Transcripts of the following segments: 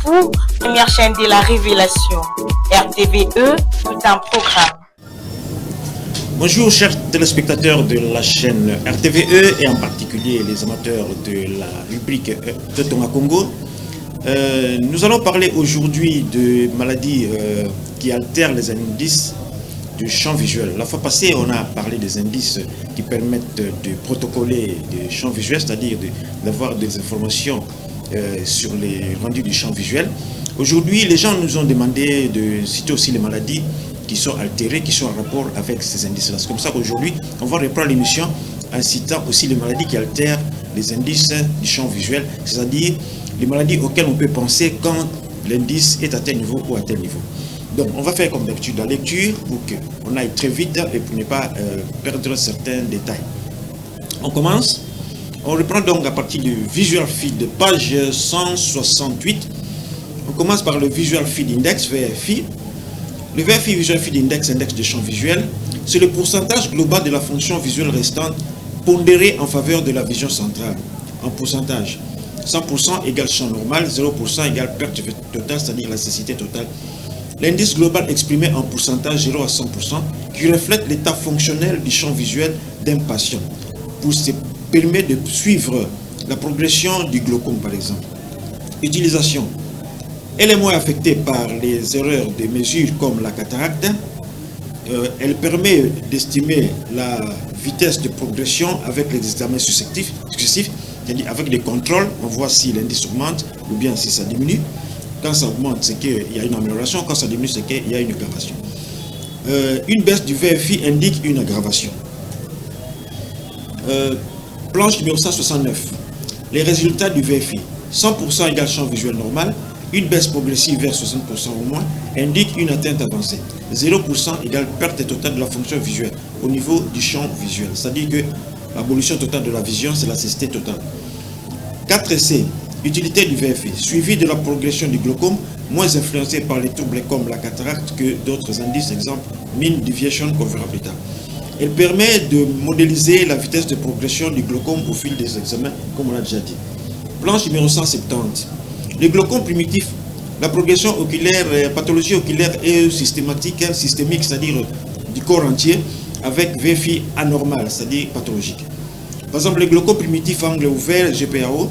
vous, première chaîne de la révélation. RTVE, tout un programme. Bonjour chers téléspectateurs de la chaîne RTVE et en particulier les amateurs de la rubrique de Tonga Congo. Nous allons parler aujourd'hui de maladies qui altèrent les indices du champ visuel. La fois passée, on a parlé des indices qui permettent de protocoler des champs visuels, c'est-à-dire d'avoir des informations sur les rendus du champ visuel. Aujourd'hui, les gens nous ont demandé de citer aussi les maladies qui sont altérées, qui sont en rapport avec ces indices-là. C'est comme ça qu'aujourd'hui, on va reprendre l'émission en citant aussi les maladies qui altèrent les indices du champ visuel, c'est-à-dire les maladies auxquelles on peut penser quand l'indice est à tel niveau ou à tel niveau. Donc, on va faire comme d'habitude la lecture pour qu'on aille très vite et pour ne pas perdre certains détails. On commence. On reprend donc à partir du Visual Feed, page 168. On commence par le Visual Feed Index, VFI. Le VFI, Visual Feed Index, index de champ visuel, c'est le pourcentage global de la fonction visuelle restante pondérée en faveur de la vision centrale. En pourcentage, 100% égale champ normal, 0% égale perte totale, c'est-à-dire la cécité totale. L'indice global exprimé en pourcentage 0 à 100% qui reflète l'état fonctionnel du champ visuel d'un patient pour se permettre de suivre la progression du glaucome par exemple. Utilisation. Elle est moins affectée par les erreurs de mesure comme la cataracte. Elle permet d'estimer la vitesse de progression avec les examens successifs, c'est-à-dire avec des contrôles, on voit si l'indice augmente ou bien si ça diminue. Quand ça augmente, c'est qu'il y a une amélioration. Quand ça diminue, c'est qu'il y a une aggravation. Une baisse du VFI indique une aggravation. Planche numéro 169. Les résultats du VFI. 100% égale champ visuel normal. Une baisse progressive vers 60% au moins indique une atteinte avancée. 0% égale perte totale de la fonction visuelle au niveau du champ visuel. C'est-à-dire que l'abolition totale de la vision, c'est la cécité totale. 4C. Utilité du VFI, suivi de la progression du glaucome, moins influencé par les troubles comme la cataracte que d'autres indices, exemple mean deviation qu'on verra plus tard. Elle permet de modéliser la vitesse de progression du glaucome au fil des examens, comme on l'a déjà dit. Planche numéro 170. Le glaucome primitif, la progression oculaire, pathologie oculaire est systémique, c'est-à-dire du corps entier, avec VFI anormal, c'est-à-dire pathologique. Par exemple, le glaucome primitif angle ouvert, GPAO,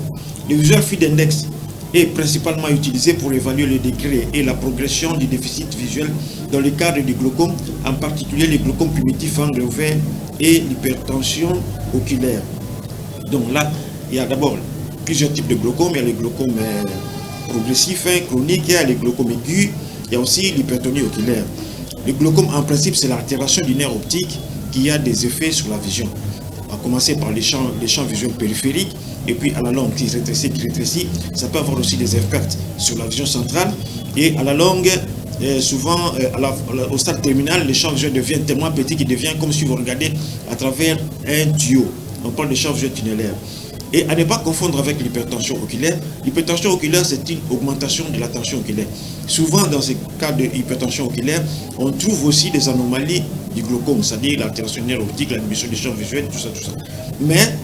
le Visual Field Index est principalement utilisé pour évaluer le degré et la progression du déficit visuel dans le cadre du glaucome, en particulier les glaucomes primitifs angle ouvert et l'hypertension oculaire. Donc là, il y a d'abord plusieurs types de glaucome. Il y a les glaucomes progressifs, chroniques, il y a les glaucomes aigus, il y a aussi l'hypertonie oculaire. Le glaucome, en principe, c'est l'altération du nerf optique qui a des effets sur la vision. On va commencer par les champs visuels périphériques, et puis à la longue, qui rétrécit, ça peut avoir aussi des effets sur la vision centrale, et à la longue, souvent au stade terminal, le champ visuel devient tellement petit qu'il devient comme si vous regardez à travers un tuyau. On parle de champ visuel tunnelaire. Et à ne pas confondre avec l'hypertension oculaire. L'hypertension oculaire, c'est une augmentation de la tension oculaire. Souvent, dans ces cas d'hypertension oculaire, on trouve aussi des anomalies du glaucome, c'est-à-dire l'altération du nerf optique, la diminution des champs visuels, tout ça. Mais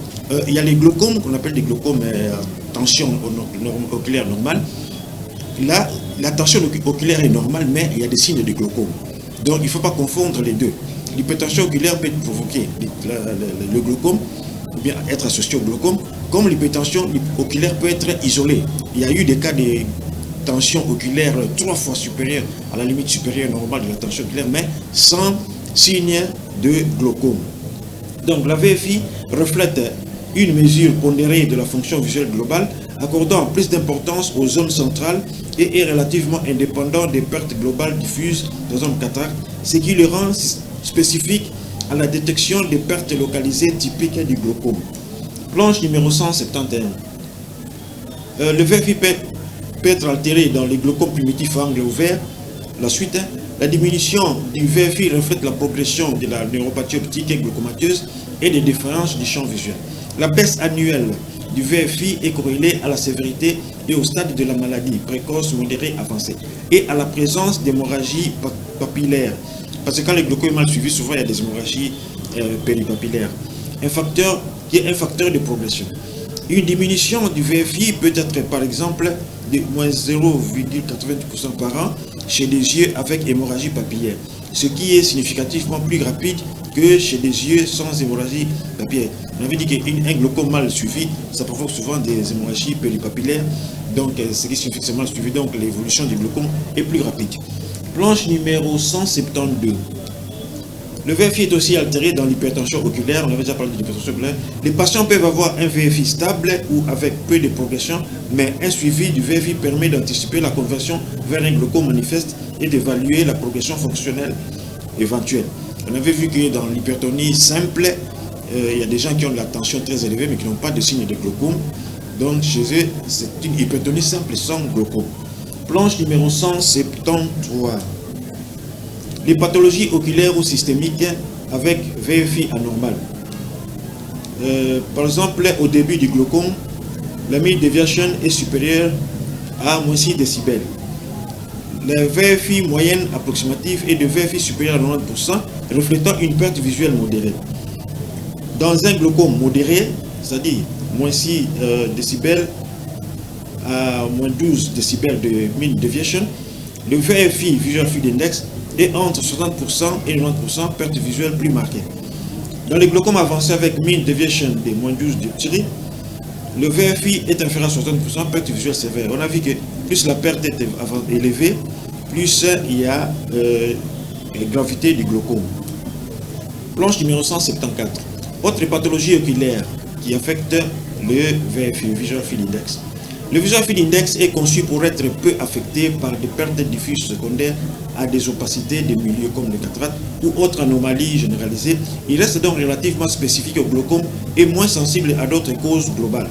il y a les glaucomes qu'on appelle des glaucomes tension oculaire normale. Là, la tension oculaire est normale, mais il y a des signes de glaucome. Donc, il ne faut pas confondre les deux. L'hypertension oculaire peut provoquer le glaucome, ou bien être associé au glaucome, comme l'hypertension oculaire peut être isolée. Il y a eu des cas de tension oculaire 3 fois supérieure à la limite supérieure normale de la tension oculaire, mais sans signe de glaucome. Donc la VFI reflète une mesure pondérée de la fonction visuelle globale, accordant plus d'importance aux zones centrales et est relativement indépendant des pertes globales diffuses dans la zone cataracte, ce qui le rend spécifique à la détection des pertes localisées typiques du glaucome. Planche numéro 171. Le VFI peut être altéré dans les glaucomes primitifs à angle ouvert. La suite, la diminution du VFI reflète la progression de la neuropathie optique et glaucomateuse et des différences du champ visuel. La baisse annuelle du VFI est corrélée à la sévérité et au stade de la maladie, précoce, modérée, avancée, et à la présence d'hémorragie papillaire. Parce que quand le glaucome est mal suivi, souvent il y a des hémorragies péripapillaires. Un facteur qui est un facteur de progression. Une diminution du VFI peut être par exemple de moins 0,80% par an chez des yeux avec hémorragie papillaire, ce qui est significativement plus rapide que chez des yeux sans hémorragie papillaire. On avait dit qu'un glaucome mal suivi, ça provoque souvent des hémorragies péripapillaires, donc ce qui signifie que c'est mal suivi, donc l'évolution du glaucome est plus rapide. Planche numéro 172. Le VFI est aussi altéré dans l'hypertension oculaire. On avait déjà parlé de l'hypertension oculaire. Les patients peuvent avoir un VFI stable ou avec peu de progression, mais un suivi du VFI permet d'anticiper la conversion vers un glaucome manifeste et d'évaluer la progression fonctionnelle éventuelle. On avait vu que dans l'hypertonie simple, il y a des gens qui ont de la tension très élevée mais qui n'ont pas de signe de glaucome. Donc chez eux, c'est une hypertonie simple sans glaucome. Planche numéro 173. Les pathologies oculaires ou systémiques avec VFI anormal. Par exemple, au début du glaucome, la mean deviation est supérieure à moins 6 décibels. La VFI moyenne approximative est de VFI supérieur à 90%, reflétant une perte visuelle modérée. Dans un glaucome modéré, c'est-à-dire moins 6 décibels à moins 12 décibels de mean deviation, le VFI visual field index est entre 60% et 90% perte visuelle plus marquée. Dans les glaucomes avancés avec mean deviation de moins 12 dioptries, le VFI est inférieur à 60%, perte visuelle sévère. On a vu que plus la perte est élevée, plus il y a la gravité du glaucome. Planche numéro 174. Autre pathologie oculaire qui affecte le VFI, Visual Field Index. Le Visual Field Index est conçu pour être peu affecté par des pertes diffuses secondaires à des opacités des milieux comme le cataracte ou autres anomalies généralisées. Il reste donc relativement spécifique au glaucome et moins sensible à d'autres causes globales.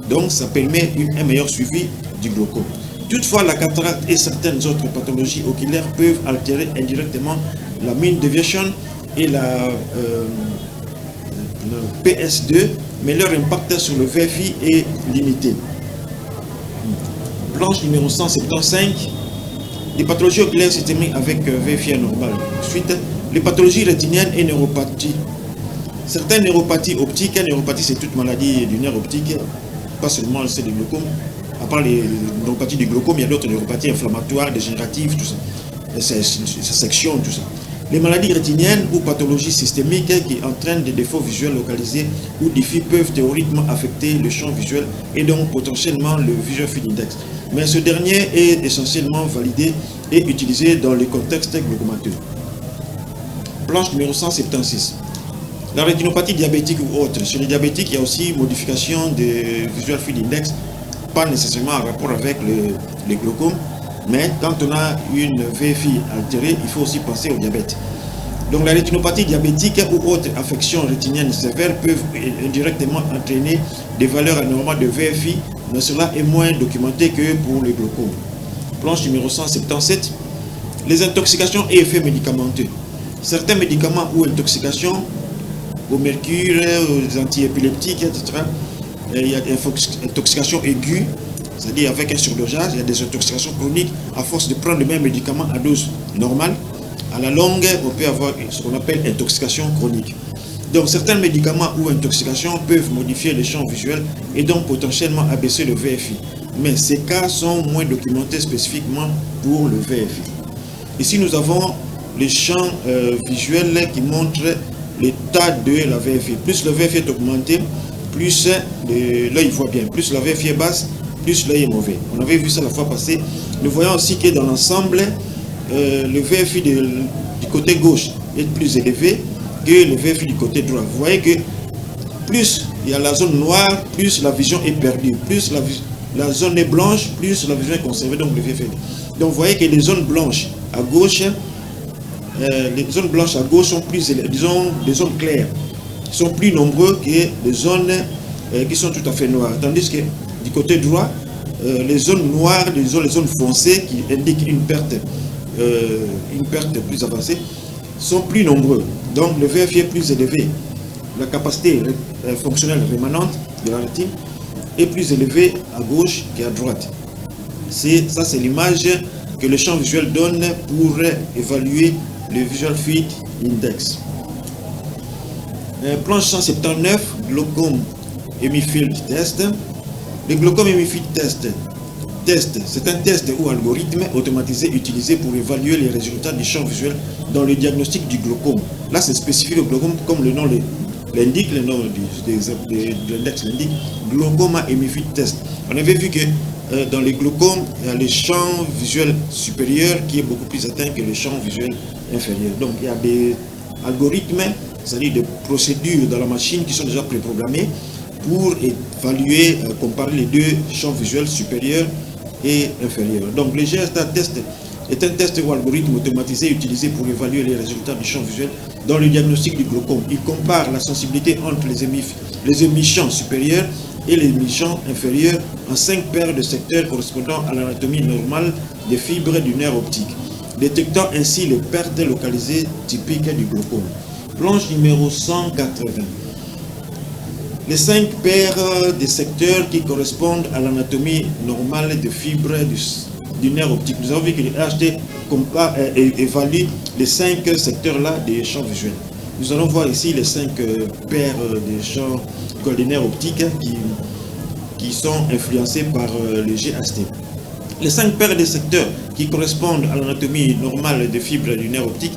Donc ça permet un meilleur suivi du glaucome. Toutefois, la cataracte et certaines autres pathologies oculaires peuvent altérer indirectement la mean deviation et la PS2, mais leur impact sur le VFI est limité. Planche numéro 175, les pathologies oculaires systémiques avec VFI anormal. Ensuite, les pathologies rétiniennes et neuropathies. Certaines neuropathies optiques, neuropathie c'est toute maladie du nerf optique, pas seulement celle du glaucome. À part les neuropathies du glaucome, il y a d'autres neuropathies inflammatoires, dégénératives, tout ça, sections, tout ça. Les maladies rétiniennes ou pathologies systémiques qui entraînent des défauts visuels localisés ou diffus peuvent théoriquement affecter le champ visuel et donc potentiellement le Visual Field Index. Mais ce dernier est essentiellement validé et utilisé dans le contexte glaucomateux. Planche numéro 176. La rétinopathie diabétique ou autre. Chez les diabétiques, il y a aussi modification du Visual Field Index, pas nécessairement en rapport avec le glaucome, mais quand on a une VFI altérée, il faut aussi penser au diabète. Donc la rétinopathie diabétique ou autres affections rétiniennes sévères peuvent indirectement entraîner des valeurs anormales de VFI, mais cela est moins documenté que pour le glaucome. Planche numéro 177. Les intoxications et effets médicamenteux. Certains médicaments ou intoxications au mercure, aux antiépileptiques, etc. Il y a des intoxications aiguës, c'est-à-dire avec un surdosage. Il y a des intoxications chroniques à force de prendre le même médicament à dose normale. À la longue, on peut avoir ce qu'on appelle intoxication chronique. Donc certains médicaments ou intoxications peuvent modifier les champs visuels et donc potentiellement abaisser le VFI. Mais ces cas sont moins documentés spécifiquement pour le VFI. Ici, nous avons les champs visuels qui montrent l'état de la VFI. Plus le VFI est augmenté, plus l'œil voit bien. Plus la VFI est basse, plus l'œil est mauvais. On avait vu ça la fois passée. Nous voyons aussi que dans l'ensemble, le VFI du côté gauche est plus élevé que le VFI du côté droit. Vous voyez que plus il y a la zone noire, plus la vision est perdue. Plus la zone est blanche, plus la vision est conservée, donc le VFI. Donc vous voyez que les zones blanches à gauche, sont plus, disons, les zones claires sont plus nombreux que les zones qui sont tout à fait noires. Tandis que du côté droit, les zones noires, les zones foncées qui indiquent une perte plus avancée, sont plus nombreux. Donc le VFI est plus élevé. La capacité fonctionnelle rémanente de la rétine est plus élevée à gauche qu'à droite. Ça, c'est l'image que le champ visuel donne pour évaluer le Visual Field Index. Planche 179, glaucome Hemifield Test. Le glaucome Hemifield Test, c'est un test ou algorithme automatisé utilisé pour évaluer les résultats du champ visuel dans le diagnostic du glaucome. Là, c'est spécifique au glaucome comme le nom l'indique, le nom de l'index l'indique, glaucoma Hemifield Test. On avait vu que dans les glaucomes, il y a le champ visuel supérieur qui est beaucoup plus atteint que le champ visuel inférieur. Donc, il y a des algorithmes, c'est-à-dire des procédures dans la machine qui sont déjà préprogrammées pour évaluer, comparer les deux champs visuels supérieurs et inférieurs. Donc, le GSTA test est un test ou algorithme automatisé utilisé pour évaluer les résultats du champ visuel dans le diagnostic du glaucome. Il compare la sensibilité entre les émissions supérieures et les émissions inférieures en 5 paires de secteurs correspondant à l'anatomie normale des fibres du nerf optique, détectant ainsi les pertes localisées typiques du glaucome. Planche numéro 180. Les 5 paires de secteurs qui correspondent à l'anatomie normale des fibres du nerf optique. Nous avons vu que le HT évalue les 5 secteurs-là des champs visuels. Nous allons voir ici les 5 paires de champs des nerfs optiques qui sont influencés par le GHT. Les 5 paires de secteurs qui correspondent à l'anatomie normale des fibres du nerf optique,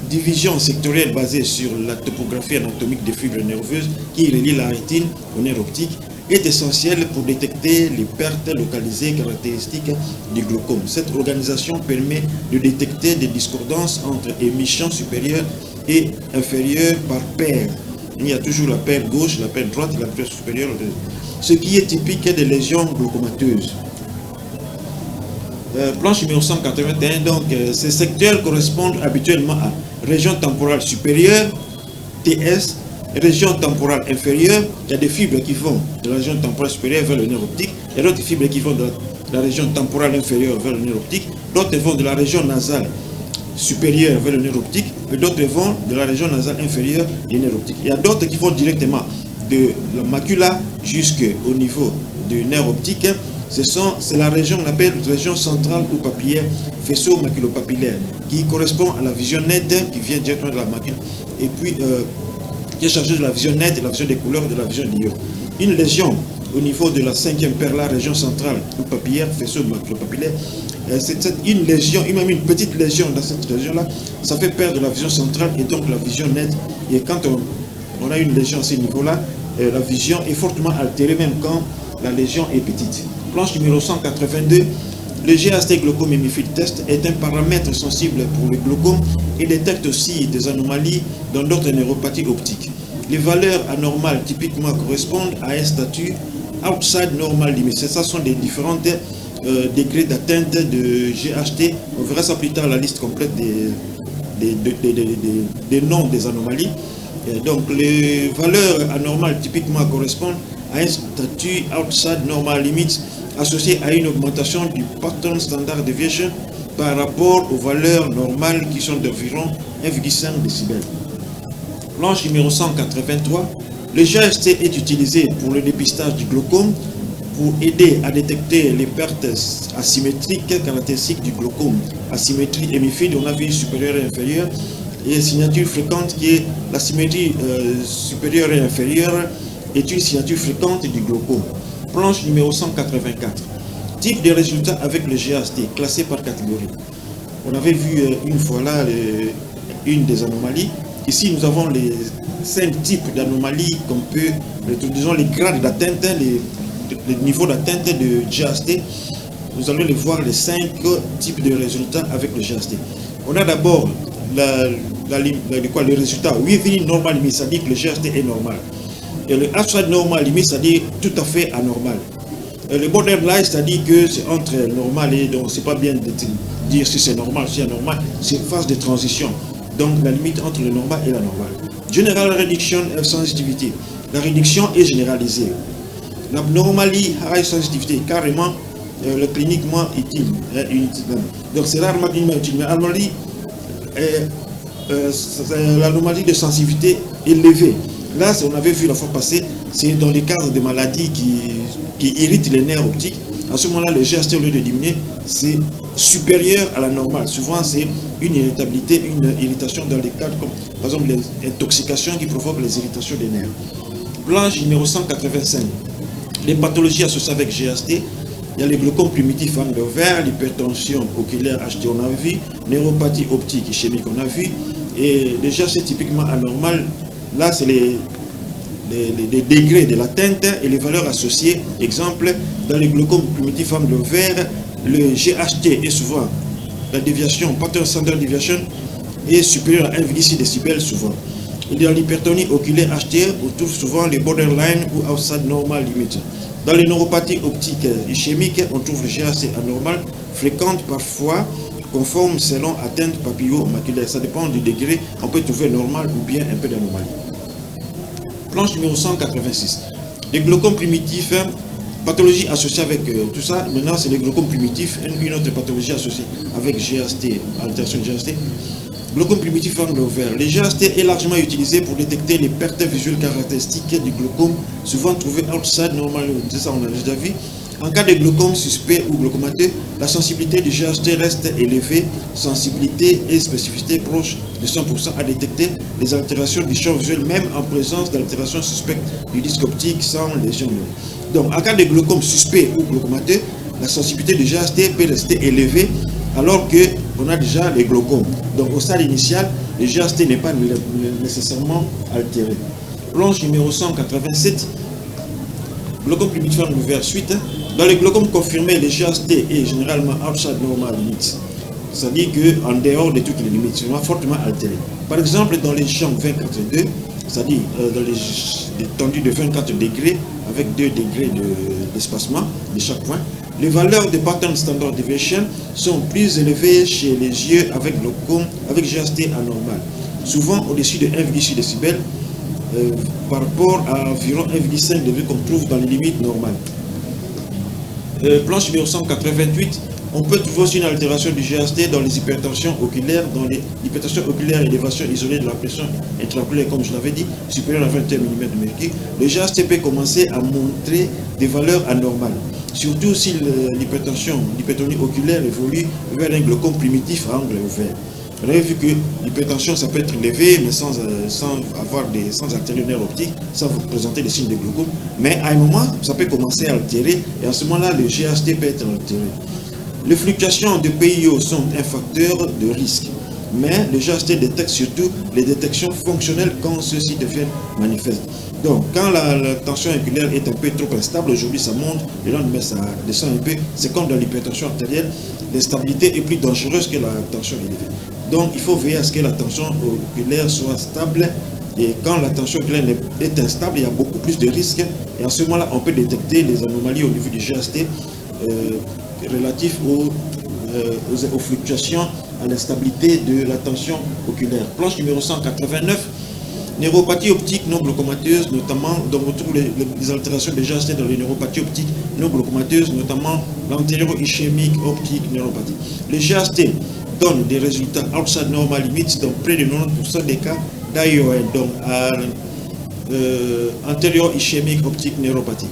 division sectorielle basée sur la topographie anatomique des fibres nerveuses qui relie la rétine au nerf optique, est essentielle pour détecter les pertes localisées caractéristiques du glaucome. Cette organisation permet de détecter des discordances entre émissions supérieures et inférieures par paire. Il y a toujours la paire gauche, la paire droite et la paire supérieure, ce qui est typique des lésions glaucomateuses. Planche numéro 181, donc ces secteurs correspondent habituellement à région temporale supérieure, TS, région temporale inférieure. Il y a des fibres qui vont de la région temporale supérieure vers le nerf optique, il y a d'autres fibres qui vont de la région temporale inférieure vers le nerf optique, d'autres vont de la région nasale supérieure vers le nerf optique, et d'autres vont de la région nasale inférieure du nerf optique. Il y a d'autres qui vont directement de la macula jusqu'au niveau du nerf optique. C'est la région qu'on appelle région centrale ou papillaire, faisceau maculopapillaire, qui correspond à la vision nette qui vient directement de la macule, et puis qui est chargée de la vision nette, de la vision des couleurs et de la vision des ions. Une lésion au niveau de la 5e paire, la région centrale ou papillaire, faisceau maculopapillaire, c'est une lésion, même une petite lésion dans cette région-là, ça fait perdre la vision centrale et donc la vision nette. Et quand on a une lésion à ce niveau-là, la vision est fortement altérée, même quand la lésion est petite. Planche numéro 182, le GHT glaucome Hemifield Test est un paramètre sensible pour le glaucome et détecte aussi des anomalies dans d'autres neuropathies optiques. Les valeurs anormales typiquement correspondent à un statut outside normal limit. Ce sont des différents degrés d'atteinte de GHT. On verra ça plus tard, la liste complète des noms des anomalies. Donc les valeurs anormales typiquement correspondent à un statut outside normal limit associé à une augmentation du pattern standard deviation par rapport aux valeurs normales qui sont d'environ 1,5 décibels. Planche numéro 183. Le GHT est utilisé pour le dépistage du glaucome pour aider à détecter les pertes asymétriques caractéristiques du glaucome. Asymétrie hémiphyde, on a vu supérieure et inférieure, et signature fréquente qui est la symétrie supérieure et inférieure est une signature fréquente du glaucome. Planche numéro 184. Type de résultats avec le GHT, classé par catégorie. On avait vu une fois là une des anomalies. Ici, nous avons les 5 types d'anomalies qu'on peut, disons les grades d'atteinte, les niveaux d'atteinte de GHT. Nous allons les voir, les 5 types de résultats avec le GHT. On a d'abord le résultat within normal limit, c'est-à-dire que le GHT est normal. Et le outside normal limit, c'est-à-dire tout à fait anormal. Et le borderline, c'est-à-dire que c'est entre normal et donc c'est pas bien de dire si c'est normal, si c'est anormal, c'est une phase de transition. Donc la limite entre le normal et l'anormal. General reduction of sensitivity. La réduction est généralisée. L'abnormally high sensitivity, carrément le cliniquement utile. Donc c'est rarement utile. Mais l'anomalie de sensibilité élevée. Là, on avait vu la fois passée, c'est dans les cas de maladies qui irritent les nerfs optiques. À ce moment-là, le GHT, au lieu de diminuer, c'est supérieur à la normale. Souvent, c'est une irritabilité, une irritation dans les cas comme, par exemple, les intoxications qui provoquent les irritations des nerfs. Planche numéro 185. Les pathologies associées avec GHT. Il y a les glaucomes primitifs angle ouvert, l'hypertension oculaire HT on a vu, neuropathie optique ischémique on a vu, et les GHT typiquement anormal, là c'est les degrés de l'atteinte et les valeurs associées. Exemple, dans les glaucomes primitifs angle ouvert, le GHT est souvent, la déviation, pattern standard deviation est supérieur à 1,6 décibels souvent. Et dans l'hypertonie oculaire HT, on trouve souvent les borderline ou outside normal limit. Dans les neuropathies optiques ischémiques, on trouve le GHT anormal, fréquente parfois, conforme selon atteinte papillo-maculaire. Ça dépend du degré, on peut trouver normal ou bien un peu d'anomalie. Planche numéro 186. Les glaucomes primitifs, pathologie associée avec tout ça. Maintenant, c'est les glaucomes primitifs, une autre pathologie associée avec GHT, altération de GHT. Glaucome primitif angle ouvert. Le GHT est largement utilisé pour détecter les pertes visuelles caractéristiques du glaucome, souvent trouvées outside normal. C'est ça, on a déjà vu. En cas de glaucome suspect ou glaucomateux, la sensibilité du GHT reste élevée, sensibilité et spécificité proche de 100% à détecter les altérations du champ visuel, même en présence d'altérations suspectes du disque optique sans lésion. Donc, en cas de glaucome suspect ou glaucomateux, la sensibilité du GHT peut rester élevée alors qu'on a déjà les glaucomes. Donc, au stade initial, le GHT n'est pas nécessairement altéré. Planche numéro 187. Glaucome primitif angle ouvert suite. Dans les glaucomes confirmés, le GHT est généralement outside normal limit. C'est-à-dire qu'en dehors de toutes les limites, c'est fortement altéré. Par exemple, dans les champs 24-2, c'est-à-dire dans les tendus de 24 degrés, avec 2 degrés d'espacement de chaque point, les valeurs de pattern standard deviation sont plus élevées chez les yeux avec glaucome, avec GHT anormal, souvent au-dessus de 1,6 décibels par rapport à environ 1,5 degrés qu'on trouve dans les limites normales. Planche numéro 188, on peut trouver aussi une altération du GHT dans les hypertensions oculaires, élévation isolée de la pression intraoculaire, comme je l'avais dit, supérieure à 21 mm de mercure. Le GHT peut commencer à montrer des valeurs anormales, surtout si l'hypertonie oculaire évolue vers un glaucome primitif à angle ouvert. Vous avez vu que l'hypertension, ça peut être élevée, mais sans altérer le nerf optique, sans vous présenter des signes de glaucome. Mais à un moment, ça peut commencer à altérer, et à ce moment-là, le GHT peut être altéré. Les fluctuations de PIO sont un facteur de risque, mais le GHT détecte surtout les détections fonctionnelles quand ceux-ci deviennent manifestes. Donc, quand la tension oculaire est un peu trop instable, aujourd'hui ça monte, le lendemain ça descend un peu, c'est comme dans l'hypertension artérielle, l'instabilité est plus dangereuse que la tension élevée. Donc, il faut veiller à ce que la tension oculaire soit stable, et quand la tension oculaire est instable, il y a beaucoup plus de risques, et à ce moment-là, on peut détecter les anomalies au niveau du GHT relatifs aux fluctuations, à l'instabilité de la tension oculaire. Planche numéro 189. Neuropathie optique non glaucomateuse, notamment, donc on trouve les altérations de GHT dans les neuropathies optiques non glaucomateuses, notamment l'antéro-ischémique optique neuropathie. Les GHT donnent des résultats outside normal limits dans près de 90% des cas d'AION, donc antérieur-ischémique optique neuropathie.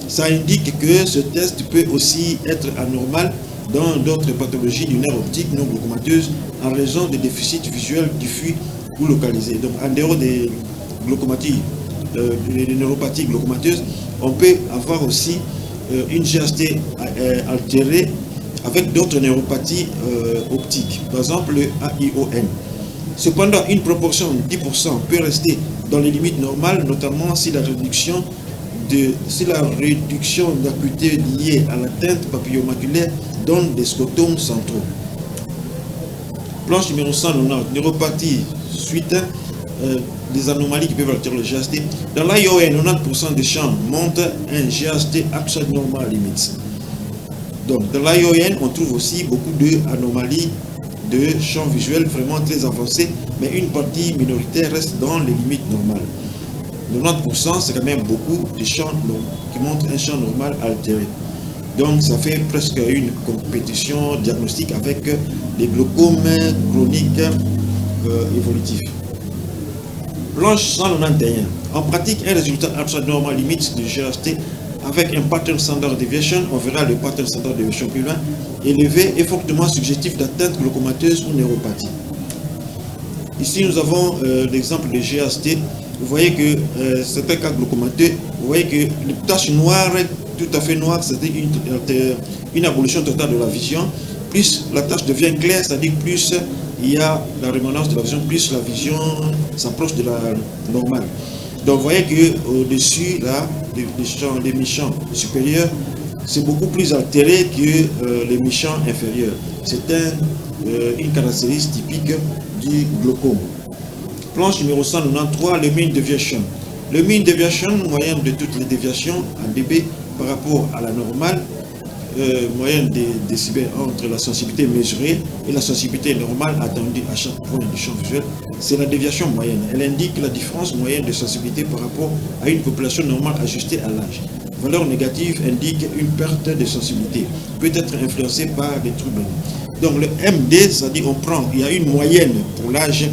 Ça indique que ce test peut aussi être anormal dans d'autres pathologies du nerf optique non glaucomateuse en raison de déficits visuels diffus ou localisés. Donc, en dehors des glaucomaties, des neuropathies glaucomateuses, on peut avoir aussi une GHT altérée avec d'autres neuropathies optiques, par exemple le AION. Cependant, une proportion de 10% peut rester dans les limites normales, notamment si la réduction d'acuité liée à l'atteinte papillomaculaire donne des scotomes centraux. Planche numéro 190, neuropathie suite des anomalies qui peuvent altérer le GHT. Dans l'AION, 90% des champs montrent un GHT outside normal limit. Donc, dans l'AION, on trouve aussi beaucoup d'anomalies de champs visuels vraiment très avancés, mais une partie minoritaire reste dans les limites normales. 90%, c'est quand même beaucoup de champs qui montrent un champ normal altéré. Donc, ça fait presque une compétition diagnostique avec les glaucomes chroniques évolutifs. Planche 191. En pratique, un résultat outside normal limite de GHT avec un pattern standard deviation, on verra le pattern standard deviation plus loin, élevé et fortement subjectif d'atteinte glaucomateuse ou neuropathie. Ici, nous avons l'exemple de GHT vous voyez que certains cas glaucomateux, vous voyez que les taches noires, tout à fait noires, c'est une abolition totale de la vision. Plus la tache devient claire, c'est-à-dire plus il y a la rémanence de la vision, plus la vision s'approche de la normale. Donc vous voyez qu'au-dessus, là, les mi-champs supérieurs, c'est beaucoup plus altéré que les mi-champs inférieurs. C'est une caractéristique typique du glaucome. Planche numéro 193, le mean deviation. Le mean deviation, moyenne de toutes les déviations en dB par rapport à la normale, moyenne des décibels entre la sensibilité mesurée et la sensibilité normale attendue à chaque point du champ visuel, c'est la déviation moyenne. Elle indique la différence moyenne de sensibilité par rapport à une population normale ajustée à l'âge. Valeur négative indique une perte de sensibilité, peut être influencée par des troubles. Donc le MD, c'est-à-dire il y a une moyenne pour l'âge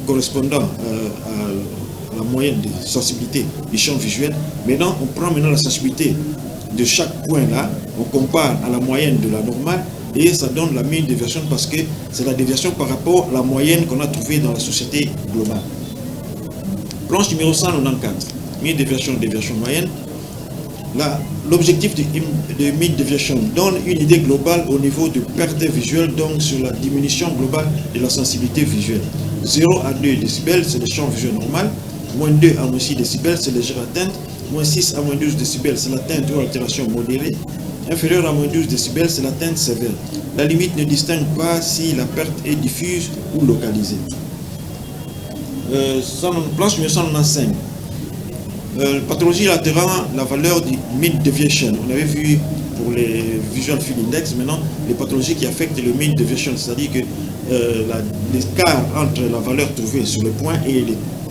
correspondant à la moyenne de sensibilité du champ visuel. Maintenant, on prend la sensibilité de chaque point là, on compare à la moyenne de la normale et ça donne la mean déviation parce que c'est la déviation par rapport à la moyenne qu'on a trouvée dans la société globale. Planche numéro 194, mean déviation moyenne. Là, l'objectif de mean deviation donne une idée globale au niveau de perte visuelle, donc sur la diminution globale de la sensibilité visuelle. 0 à 2 décibels, c'est le champ visuel normal. Moins 2 à moins 6 décibels, c'est légère atteinte. Moins 6 à moins 12 décibels, c'est l'atteinte ou altération modérée. Inférieur à moins 12 décibels, c'est l'atteinte sévère. La limite ne distingue pas si la perte est diffuse ou localisée. Planche numéro 195. Pathologie altérant la valeur du mean deviation. On avait vu pour les visual field index, maintenant les pathologies qui affectent le mean deviation, c'est-à-dire que l'écart entre la valeur trouvée sur le point et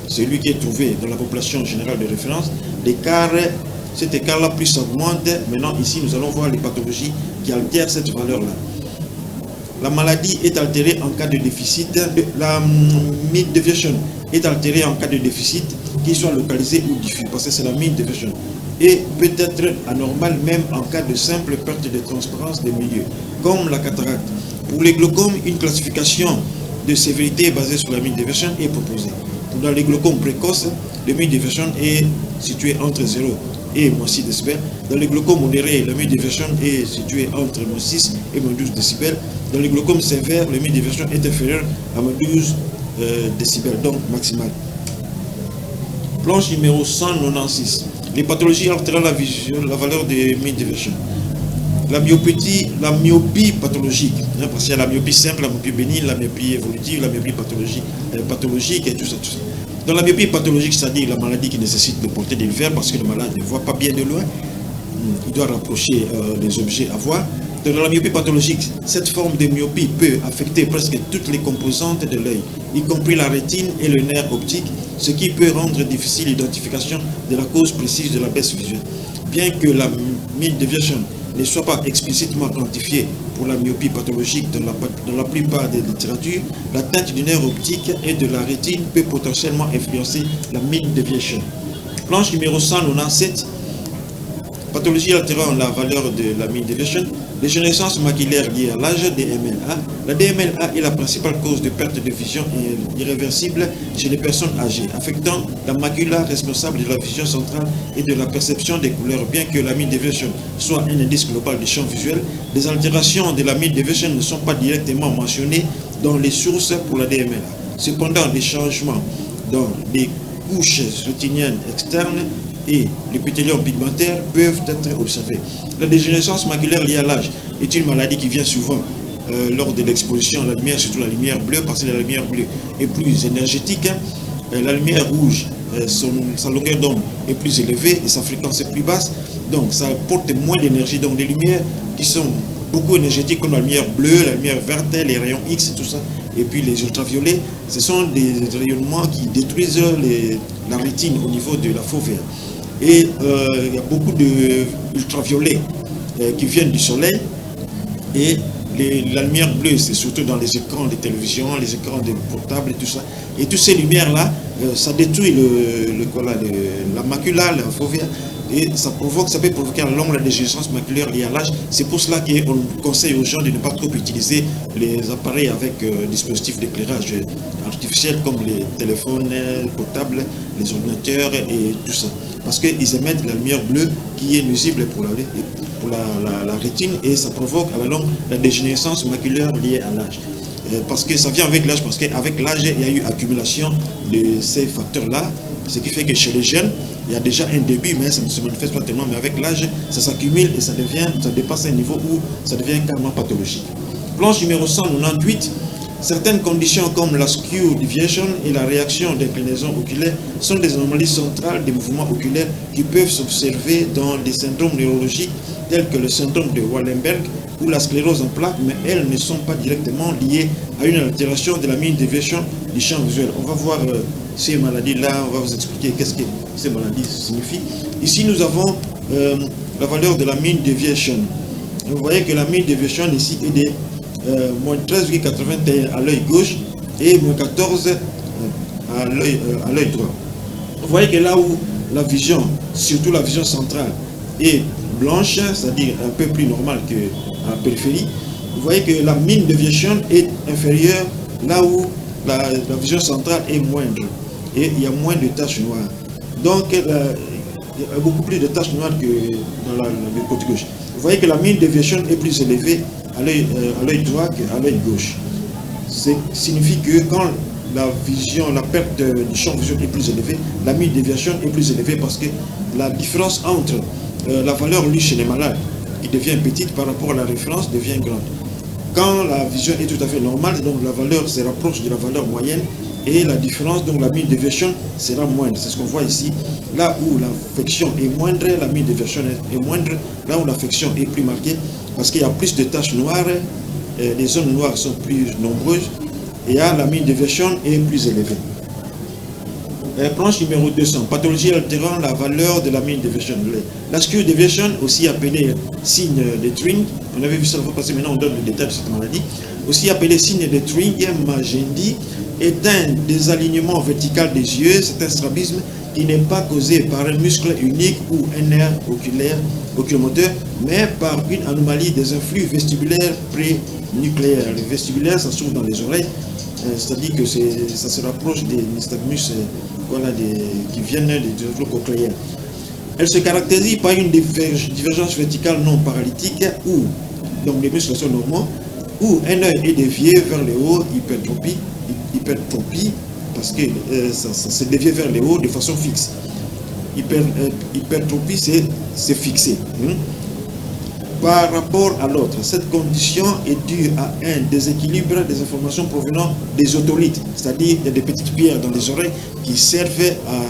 celui qui est trouvé dans la population générale de référence, cet écart-là plus augmente. Maintenant ici nous allons voir les pathologies qui altèrent cette valeur-là. La maladie est altérée en cas de déficit. La mean deviation est altérée en cas de déficit, qu'il soit localisé ou diffus, parce que c'est la mean deviation. Et peut être anormal même en cas de simple perte de transparence des milieux, comme la cataracte. Pour les glaucomes, une classification de sévérité basée sur la mean deviation est proposée. Dans les glaucomes précoces, le mean deviation est situé entre 0 et moins 6 décibels. Dans les glaucomes modérés, le mean deviation est situé entre moins 6 et moins 12 décibels. Dans les glaucomes sévères, le mean deviation est inférieur à moins 12 décibels, donc maximal. Planche numéro 196. Les pathologies altérant la vision, la valeur des mean deviation. La myopie pathologique, parce qu'il y a la myopie simple, la myopie bénigne, la myopie évolutive, la myopie pathologique et tout ça. Dans la myopie pathologique, c'est-à-dire la maladie qui nécessite de porter des lumières parce que le malade ne voit pas bien de loin, il doit rapprocher les objets à voir. Dans la myopie pathologique, cette forme de myopie peut affecter presque toutes les composantes de l'œil, y compris la rétine et le nerf optique, ce qui peut rendre difficile l'identification de la cause précise de la baisse visuelle. Bien que la mean deviation ne soit pas explicitement quantifiée pour la myopie pathologique dans la plupart des littératures, l'atteinte du nerf optique et de la rétine peut potentiellement influencer la mean deviation. Planche numéro 197. Pathologie altérant la valeur de la mean deviation. Dégénérescence maculaire liée à l'âge, DMLA. La DMLA est la principale cause de perte de vision irréversible chez les personnes âgées, affectant la macula responsable de la vision centrale et de la perception des couleurs. Bien que la mean deviation soit un indice global du champ visuel, les altérations de la mean deviation ne sont pas directement mentionnées dans les sources pour la DMLA. Cependant, les changements dans les couches rétiniennes externes et l'épithélium pigmentaire peuvent être observés. La dégénérescence maculaire liée à l'âge est une maladie qui vient souvent lors de l'exposition à la lumière, surtout la lumière bleue, parce que la lumière bleue est plus énergétique. La lumière rouge, sa longueur d'onde est plus élevée et sa fréquence est plus basse, donc ça apporte moins d'énergie. Donc des lumières qui sont beaucoup énergétiques comme la lumière bleue, la lumière verte, les rayons X et tout ça, et puis les ultraviolets, ce sont des rayonnements qui détruisent la rétine au niveau de la fovea. Et il y a beaucoup d'ultraviolets qui viennent du soleil. Et la lumière bleue, c'est surtout dans les écrans de télévision, les écrans de portables et tout ça. Et toutes ces lumières-là, ça détruit la macula, la fovea. et ça peut provoquer à longue la dégénérescence maculaire liée à l'âge. C'est pour cela qu'on conseille aux gens de ne pas trop utiliser les appareils avec dispositifs d'éclairage artificiel comme les téléphones portables, les ordinateurs et tout ça. Parce qu'ils émettent la lumière bleue qui est nuisible pour la rétine et ça provoque à la longue la dégénérescence maculaire liée à l'âge. Parce que ça vient avec l'âge, parce qu'avec l'âge, il y a eu accumulation de ces facteurs-là, ce qui fait que chez les jeunes, il y a déjà un début, mais ça ne se manifeste pas tellement, mais avec l'âge, ça s'accumule et ça dépasse un niveau où ça devient carrément pathologique. Planche numéro 198, certaines conditions comme la skew deviation et la réaction d'inclinaison oculaire sont des anomalies centrales des mouvements oculaires qui peuvent s'observer dans des syndromes neurologiques tels que le syndrome de Wallenberg ou la sclérose en plaques, mais elles ne sont pas directement liées à une altération de la mean deviation du champ visuel. On va voir ces maladies-là, on va vous expliquer qu'est-ce que ces maladies signifient. Ici, nous avons la valeur de la mean deviation. Vous voyez que la mean deviation ici est de moins 13,81 à l'œil gauche et moins 14 à l'œil droit. Vous voyez que là où la vision, surtout la vision centrale, est blanche, c'est-à-dire un peu plus normale qu'à la périphérie, vous voyez que la mean deviation est inférieure là où la vision centrale est moindre et il y a moins de taches noires. Donc il y a beaucoup plus de taches noires que dans le côté gauche. Vous voyez que la mean deviation est plus élevée à l'œil droit qu'à l'œil gauche. Ça signifie que quand la perte du champ visuel est plus élevée, la mean deviation est plus élevée parce que la différence entre la valeur lue chez les malades qui devient petite par rapport à la référence devient grande. Quand la vision est tout à fait normale, donc la valeur se rapproche de la valeur moyenne et la différence, donc la mean deviation sera moindre. C'est ce qu'on voit ici. Là où l'affection est moindre, la mean deviation est moindre. Là où l'affection est plus marquée, parce qu'il y a plus de taches noires, les zones noires sont plus nombreuses et la mean deviation est plus élevée. Planche numéro 200, pathologie altérant la valeur de la mean deviation. La skew deviation, aussi appelée signe de Twing, on avait vu ça la fois passée, maintenant on donne le détail de cette maladie, aussi appelée signe de Twing, Magendie, est un désalignement vertical des yeux, c'est un strabisme qui n'est pas causé par un muscle unique ou un nerf oculomoteur, mais par une anomalie des influx vestibulaires prénucléaires. Le vestibulaire, ça se trouve dans les oreilles, c'est-à-dire que ça se rapproche des nystagmus qui viennent des influx cochléaires. Elle se caractérise par une divergence verticale non paralytique, où donc les muscles sont normaux, où un œil est dévié vers le haut, hypertropie, parce que ça s'est dévié vers le haut de façon fixe. Hypertropie, c'est fixé. Par rapport à l'autre, cette condition est due à un déséquilibre des informations provenant des otolithes, c'est-à-dire des petites pierres dans les oreilles qui servent à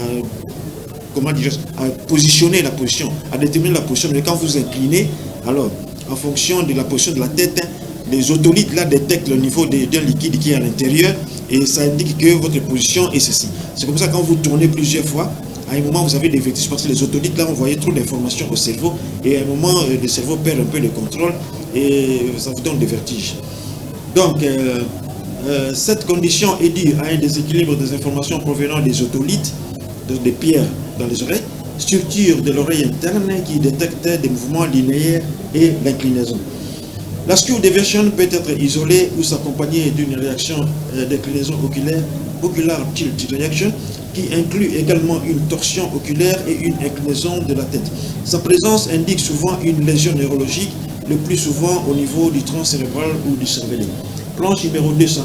positionner la position, à déterminer la position. Mais quand vous inclinez, alors en fonction de la position de la tête, les otolithes là détectent le niveau d'un liquide qui est à l'intérieur et ça indique que votre position est ceci. C'est comme ça quand vous tournez plusieurs fois, à un moment vous avez des vertiges parce que les otolithes là envoient trop d'informations au cerveau et à un moment le cerveau perd un peu le contrôle et ça vous donne des vertiges. Donc cette condition est due à un déséquilibre des informations provenant des otolithes, des pierres dans les oreilles, structure de l'oreille interne qui détecte des mouvements linéaires et l'inclinaison. La skew deviation peut être isolée ou s'accompagner d'une réaction d'inclinaison oculaire, ocular tilt reaction, qui inclut également une torsion oculaire et une inclinaison de la tête. Sa présence indique souvent une lésion neurologique, le plus souvent au niveau du tronc cérébral ou du cervelet. Planche numéro 201.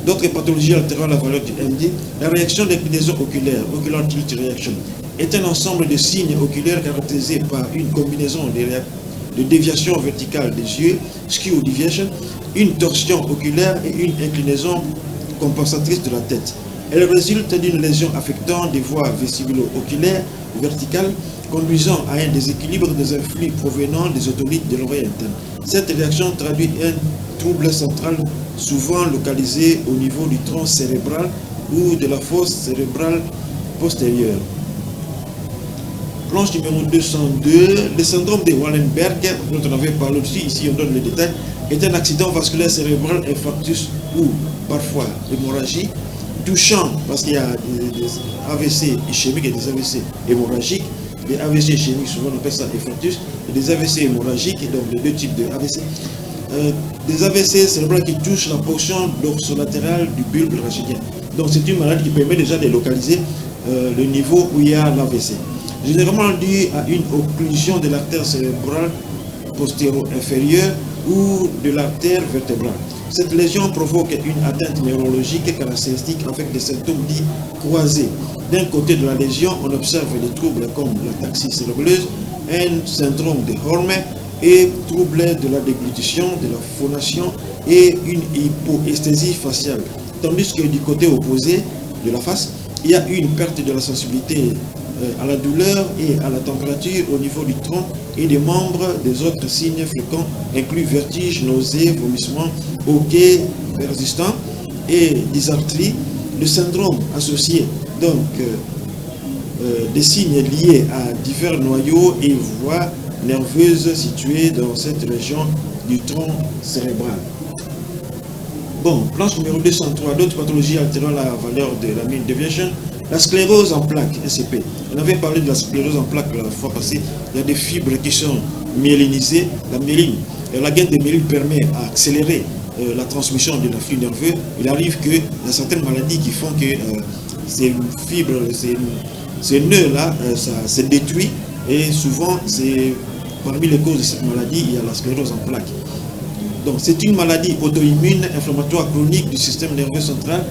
D'autres pathologies altérant la valeur du MD, la réaction d'inclinaison oculaire, ocular tilt reaction, est un ensemble de signes oculaires caractérisés par une combinaison de déviation verticale des yeux, skew deviation, une torsion oculaire et une inclinaison compensatrice de la tête. Elle résulte d'une lésion affectant des voies vestibulo-oculaires verticales, conduisant à un déséquilibre des influx provenant des otolithes de l'oreille interne. Cette réaction traduit un trouble central souvent localisé au niveau du tronc cérébral ou de la fosse cérébrale postérieure. Planche numéro 202, le syndrome de Wallenberg, dont on avait parlé aussi, ici on donne le détail, est un accident vasculaire cérébral infarctus ou parfois hémorragie, touchant, parce qu'il y a des AVC ischémiques et des AVC hémorragiques, des AVC ischémiques, souvent on appelle ça infarctus, et des AVC hémorragiques, et donc les deux types de AVC. Des AVC cérébrales qui touchent la portion dorsolatéral du bulbe rachidien. Donc c'est une maladie qui permet déjà de localiser le niveau où il y a l'AVC. Généralement dû à une occlusion de l'artère cérébrale postéro-inférieure ou de l'artère vertébrale. Cette lésion provoque une atteinte neurologique caractéristique avec des symptômes dits croisés. D'un côté de la lésion, on observe des troubles comme l'ataxie cérébelleuse, un syndrome de Horme et troubles de la déglutition, de la phonation et une hypoesthésie faciale. Tandis que du côté opposé de la face, il y a une perte de la sensibilité à la douleur et à la température au niveau du tronc et des membres. Des autres signes fréquents incluent vertige, nausées, vomissements, hoquets persistants et dysarthrie. Le syndrome associé donc des signes liés à divers noyaux et voies nerveuses situées dans cette région du tronc cérébral. Bon, planche numéro 203, d'autres pathologies altérant la valeur de la mean deviation. La sclérose en plaques, SCP. On avait parlé de la sclérose en plaques la fois passée. Il y a des fibres qui sont myélinisées. La myéline, la gaine de myéline permet à accélérer la transmission de l'influx nerveux. Il arrive qu'il y a certaines maladies qui font que ces fibres, ces nœuds-là, ça se détruit. Et souvent, c'est parmi les causes de cette maladie, il y a la sclérose en plaques. Donc, c'est une maladie auto-immune, inflammatoire chronique du système nerveux central,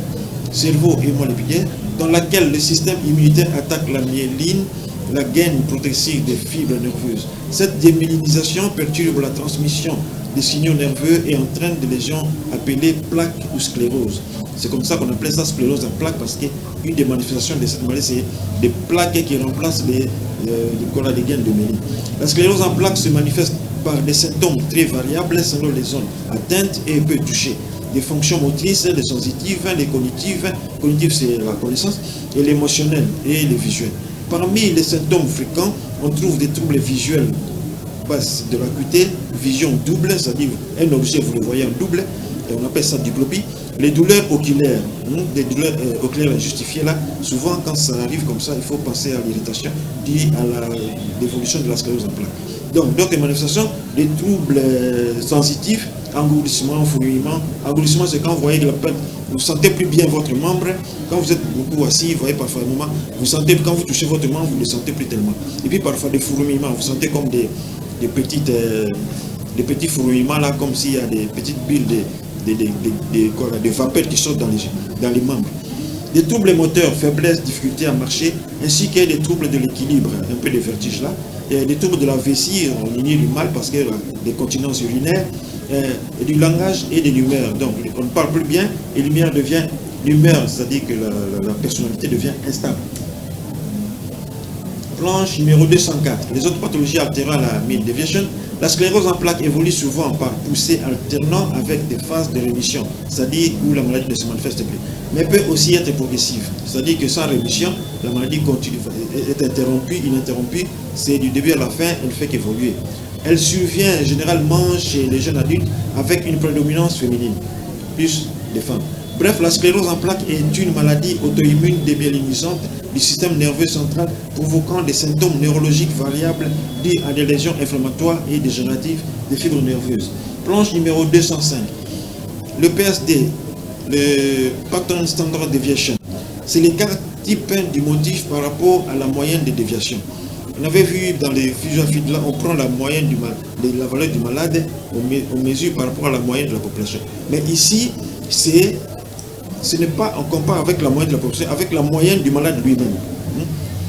cerveau-hémolipidien, dans laquelle le système immunitaire attaque la myéline, la gaine protective des fibres nerveuses. Cette démyélinisation perturbe la transmission des signaux nerveux et entraîne des lésions appelées plaques ou sclérose. C'est comme ça qu'on appelle ça sclérose en plaques, parce qu'une des manifestations de cette maladie, c'est des plaques qui remplacent les gaines de myéline. La sclérose en plaques se manifeste par des symptômes très variables selon les zones atteintes et peut toucher des fonctions motrices, les sensitives, les cognitives. Cognitive, c'est la connaissance, et l'émotionnel et les visuels. Parmi les symptômes fréquents, on trouve des troubles visuels de l'acuité, vision double, c'est-à-dire un objet, vous le voyez en double, et on appelle ça diplopie. Les douleurs oculaires, des douleurs oculaires injustifiées là, souvent quand ça arrive comme ça, il faut penser à l'irritation due à l'évolution de la sclérose en plaques. Donc, d'autres manifestations, des troubles sensitifs, engourdissement, fourmillement. Engourdissement, c'est quand vous voyez que vous sentez plus bien votre membre. Quand vous êtes beaucoup assis, vous voyez parfois un moment, vous sentez, quand vous touchez votre membre, vous ne le sentez plus tellement. Et puis parfois des fourmillements, vous sentez comme des petits fourmillements là, comme s'il y a des petites bulles de vapeur qui sortent dans les membres. Des troubles moteurs, faiblesse, difficulté à marcher, ainsi que des troubles de l'équilibre, un peu de vertige là, et des troubles de la vessie, on y du mal parce que des continences urinaires, et du langage et de l'humeur. Donc on ne parle plus bien et l'humeur devient l'humeur, c'est-à-dire que la personnalité devient instable. Planche numéro 204. Les autres pathologies altérant la mean deviation. La sclérose en plaques évolue souvent par poussée alternant avec des phases de rémission, c'est-à-dire où la maladie ne se manifeste plus, mais peut aussi être progressive, c'est-à-dire que sans rémission, la maladie continue, est interrompue, ininterrompue, c'est du début à la fin, elle ne fait qu'évoluer. Elle survient généralement chez les jeunes adultes avec une prédominance féminine, plus des femmes. Bref, la sclérose en plaques est une maladie auto-immune démyélinisante du système nerveux central provoquant des symptômes neurologiques variables dus à des lésions inflammatoires et dégénératives des fibres nerveuses. Planche numéro 205. Le PSD, le Pattern Standard Deviation, c'est l'écart type du motif par rapport à la moyenne des déviations. On avait vu dans les fusions là, on prend la moyenne de la valeur du malade, on mesure par rapport à la moyenne de la population. Mais ici, ce n'est pas, on compare avec la moyenne de la population, avec la moyenne du malade lui-même.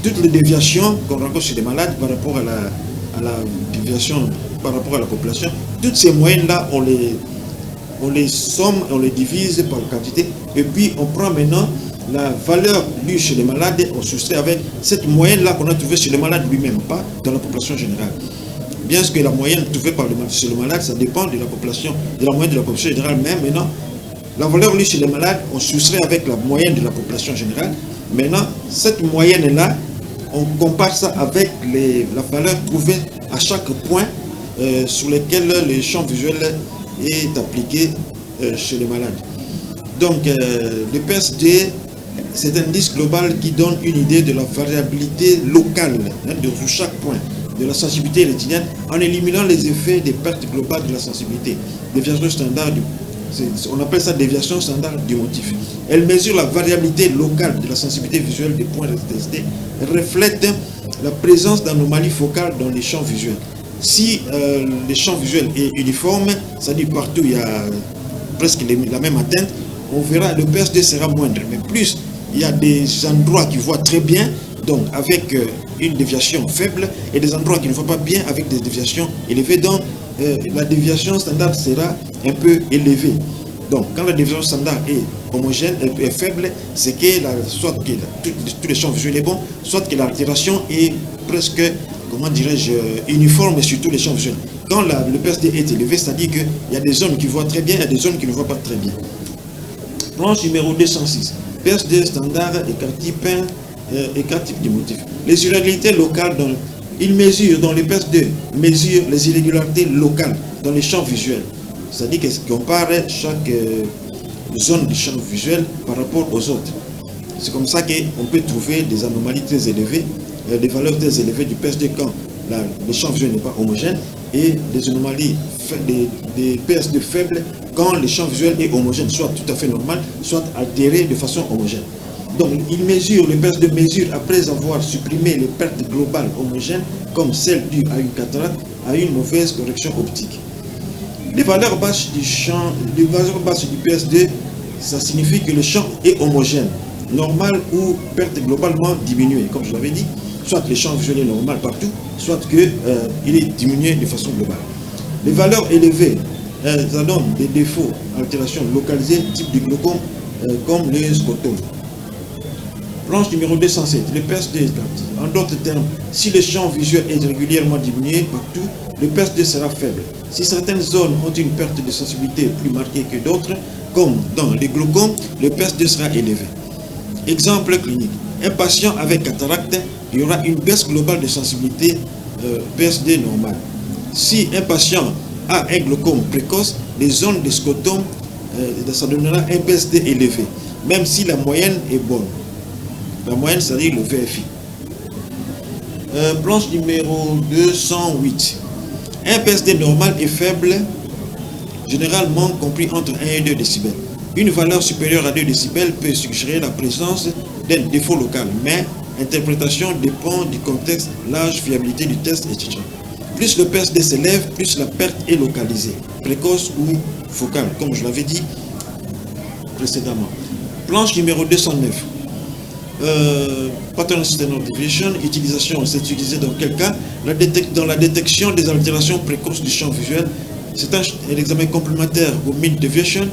Toutes les déviations qu'on rencontre chez les malades par rapport à la déviation, par rapport à la population, toutes ces moyennes-là, on les somme, on les divise par quantité, et puis on prend maintenant la valeur lue chez les malades, on soustrait avec cette moyenne-là qu'on a trouvée chez le malade lui-même, pas dans la population générale. Bien que la moyenne trouvée chez le malade, ça dépend de la population, de la moyenne de la population générale, mais maintenant, la valeur lue chez les malades, on soustrait avec la moyenne de la population générale. Maintenant, cette moyenne-là, on compare ça avec la valeur trouvée à chaque point sur lequel le champ visuel est appliqué chez les malades. Donc, le PSD C'est un indice global qui donne une idée de la variabilité locale de chaque point de la sensibilité rétinienne en éliminant les effets des pertes globales de la sensibilité. Déviation standard, on appelle ça déviation standard du motif. Elle mesure la variabilité locale de la sensibilité visuelle des points testés, reflète la présence d'anomalies focales dans les champs visuels. Si le champ visuel est uniforme, c'est-à-dire partout il y a presque la même atteinte, on verra le PSD sera moindre. Mais plus il y a des endroits qui voient très bien, donc avec une déviation faible, et des endroits qui ne voient pas bien avec des déviations élevées, donc la déviation standard sera un peu élevée. Donc quand la déviation standard est homogène, est faible, c'est que soit que tous les champs visuels sont bons, soit que l'altération est presque, comment dirais-je, uniforme sur tous les champs visuels. Quand le PSD est élevé, c'est-à-dire qu'il y a des zones qui voient très bien, il y a des zones qui ne voient pas très bien. Planche numéro 206. PSD standard, écart type du motif. Les irrégularités locales, il mesure, dans le PSD mesure les irrégularités locales dans les champs visuels. C'est-à-dire qu'il compare chaque zone du champ visuel par rapport aux autres. C'est comme ça qu'on peut trouver des anomalies très élevées, des valeurs très élevées du PSD quand le champ visuel n'est pas homogène, et des anomalies, des PSD faibles quand le champ visuel est homogène, soit tout à fait normal, soit altéré de façon homogène. Donc, le PSD mesure après avoir supprimé les pertes globales homogènes, comme celles dues à une cataracte, à une mauvaise correction optique. Les valeurs basses du PSD, ça signifie que le champ est homogène, normal ou perte globalement diminuée, comme je l'avais dit, soit le champ visuel est normal partout, soit qu'il est diminué de façon globale. Les valeurs élevées, ça donne des défauts, altérations localisées, type du glaucome, comme le scotome. Planche numéro 207, le PSD. En d'autres termes, si le champ visuel est régulièrement diminué partout, le PSD sera faible. Si certaines zones ont une perte de sensibilité plus marquée que d'autres, comme dans les glaucomes, le PSD sera élevé. Exemple clinique. Un patient avec cataracte, il y aura une baisse globale de sensibilité PSD normale. Si un patient a un glaucome précoce, les zones de scotome, ça donnera un PSD élevé, même si la moyenne est bonne. La moyenne, c'est-à-dire le VFI. Planche numéro 208. Un PSD normal est faible, généralement compris entre 1 et 2 décibels. Une valeur supérieure à 2 décibels peut suggérer la présence d'un défaut local, mais l'interprétation dépend du contexte, l'âge, fiabilité du test, etc. Plus le PSD s'élève, plus la perte est localisée, précoce ou focale, comme je l'avais dit précédemment. Planche numéro 209. Pattern Standard Deviation, utilisation, c'est utilisé dans quel cas? Dans la détection des altérations précoces du champ visuel. C'est un examen complémentaire au mean deviation.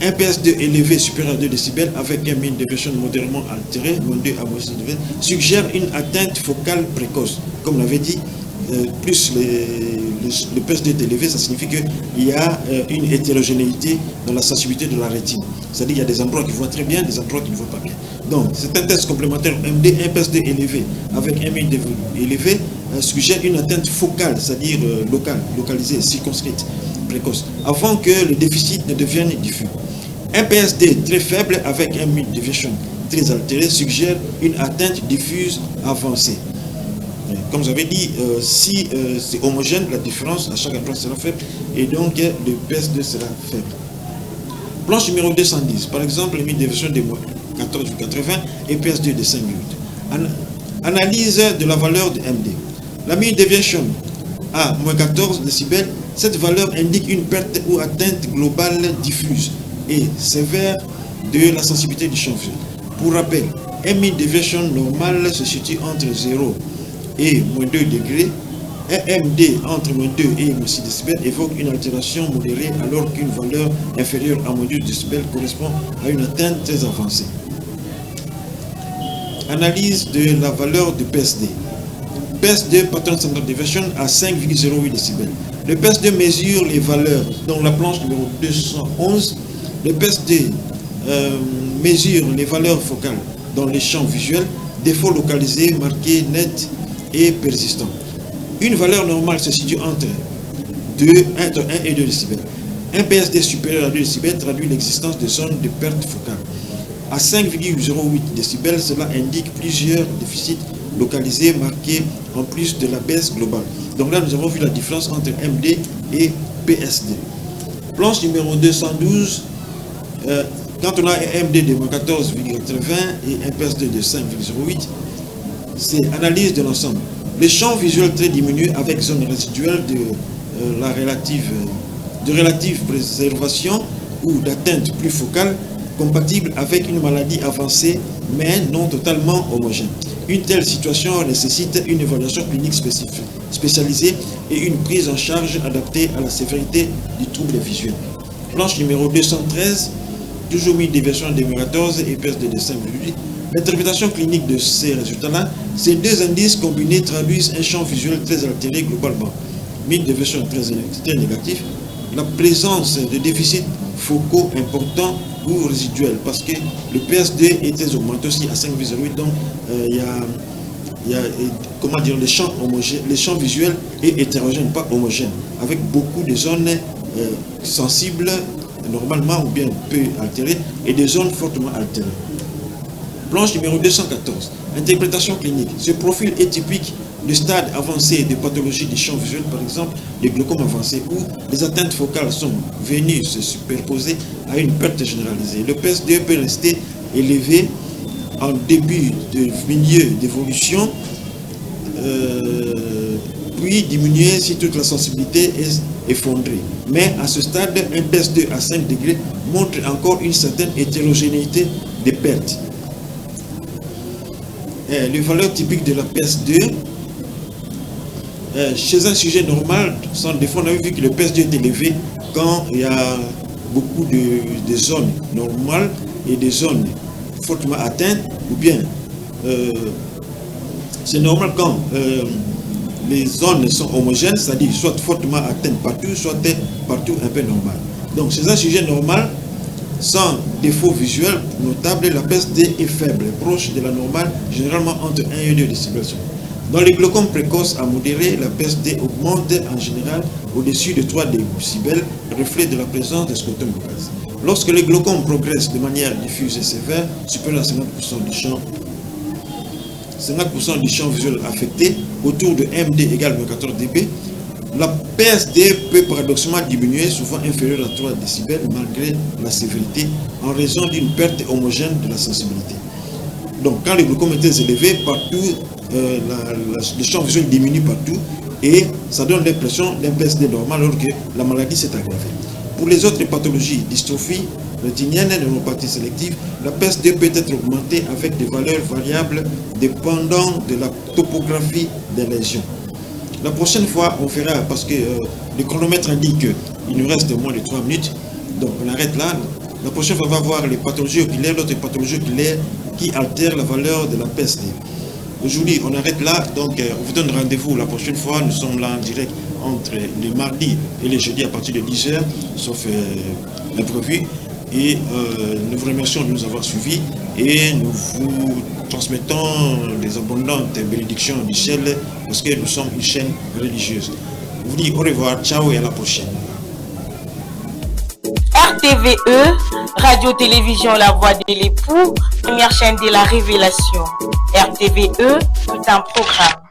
Un PSD élevé supérieur à 2 décibels avec un mean deviation modérément altéré, moins 2 à moins 6 dB, suggère une atteinte focale précoce. Comme on l'avait dit, plus le PSD est élevé, ça signifie qu'il y a une hétérogénéité dans la sensibilité de la rétine. C'est-à-dire qu'il y a des endroits qui voient très bien, des endroits qui ne voient pas bien. Donc, c'est un test complémentaire MD, un PSD élevé avec un mean élevé suggère une atteinte focale, c'est-à-dire localisée, circonscrite, précoce, avant que le déficit ne devienne diffus. Un PSD très faible avec un mean deviation très altéré suggère une atteinte diffuse avancée. Comme j'avais dit, si c'est homogène, la différence à chaque endroit sera faible et donc le PSD sera faible. Planche numéro 210, par exemple, mean deviation de 14,80 et PSD de 5 minutes. Analyse de la valeur de MD. La mean deviation à moins 14 décibels, cette valeur indique une perte ou atteinte globale diffuse et sévère de la sensibilité du champ visuel. Pour rappel, un mean deviation normal se situe entre 0 et moins 2 degrés. Un MD entre moins 2 et moins 6 décibels évoque une altération modérée alors qu'une valeur inférieure à moins 12 décibels correspond à une atteinte très avancée. Analyse de la valeur du PSD. PSD, Pattern Standard Deviation, à 5,08 décibels. Le PSD mesure les valeurs dans la planche numéro 211. Le PSD mesure les valeurs focales dans les champs visuels, défauts localisés, marqués, nets et persistants. Une valeur normale se situe entre 1 et 2 décibels. Un PSD supérieur à 2 décibels traduit l'existence de zones de perte focale. À 5,08 décibels, cela indique plusieurs déficits localisés marqués en plus de la baisse globale. Donc là, nous avons vu la différence entre MD et PSD. Planche numéro 212, quand on a un MD de 14,80 et un PSD de 5,08, c'est analyse de l'ensemble. Les champs visuels très diminués avec zone résiduelle de relative préservation ou d'atteinte plus focale, compatible avec une maladie avancée mais non totalement homogène. Une telle situation nécessite une évaluation clinique spécialisée et une prise en charge adaptée à la sévérité du trouble visuel. Planche numéro 213, toujours mis des versions de 14 et PSD de 5,8. L'interprétation clinique de ces résultats-là, ces deux indices combinés traduisent un champ visuel très altéré globalement. Mythe de version très négative, la présence de déficits focaux importants ou résiduels, parce que le PSD était augmenté aussi à 5,08, donc il y a comment dire, les champs visuels et hétérogènes, pas homogènes, avec beaucoup de zones sensibles normalement ou bien peu altérées et des zones fortement altérées. Planche numéro 214, interprétation clinique. Ce profil est typique de stade avancé de pathologie du champ visuel, par exemple le glaucome avancé, où les atteintes focales sont venues se superposer à une perte généralisée. Le PSD peut rester élevé en début de milieu d'évolution, puis diminuer si toute la sensibilité est effondrée. Mais à ce stade, un PSD à 5 degrés montre encore une certaine hétérogénéité des pertes. Les valeurs typiques de la PS2, chez un sujet normal, sans défaut, on avait vu que le PS2 est élevé quand il y a beaucoup de zones normales et des zones fortement atteintes, ou bien c'est normal quand les zones sont homogènes, c'est-à-dire soit fortement atteintes partout, soit partout un peu normal. Donc chez un sujet normal, sans défaut visuel notable, la PSD est faible, proche de la normale, généralement entre 1 et 2 décibels. Dans les glaucomes précoces à modérés, la PSD augmente en général au-dessus de 3 décibels, reflet de la présence de scrotum buccal. Lorsque les glaucomes progressent de manière diffuse et sévère, supérieure à 50% du champ visuel affecté, autour de MD égale 14 dB, la PSD peut paradoxalement diminuer, souvent inférieure à 3 décibels malgré la sévérité, en raison d'une perte homogène de la sensibilité. Donc quand le glaucome est élevé, partout, le champ visuel diminue partout et ça donne l'impression d'un PSD normal alors que la maladie s'est aggravée. Pour les autres pathologies, dystrophie rétinienne et neuropathie sélective, la PSD peut être augmentée avec des valeurs variables dépendant de la topographie des lésions. La prochaine fois, on fera, parce que le chronomètre indique qu'il nous reste moins de 3 minutes, donc on arrête là. La prochaine fois, on va voir les pathologies oculaires, d'autres pathologies oculaires qui altèrent la valeur de la PSD. Aujourd'hui, on arrête là, donc on vous donne rendez-vous la prochaine fois. Nous sommes là en direct entre les mardis et les jeudis à partir de 10h, sauf l'imprévu. Et nous vous remercions de nous avoir suivis et nous vous transmettons des abondantes bénédictions du ciel parce que nous sommes une chaîne religieuse. Je vous dis au revoir, ciao et à la prochaine. RTVE, Radio-Télévision La Voix de l'époux, première chaîne de la révélation. RTVE, tout un programme.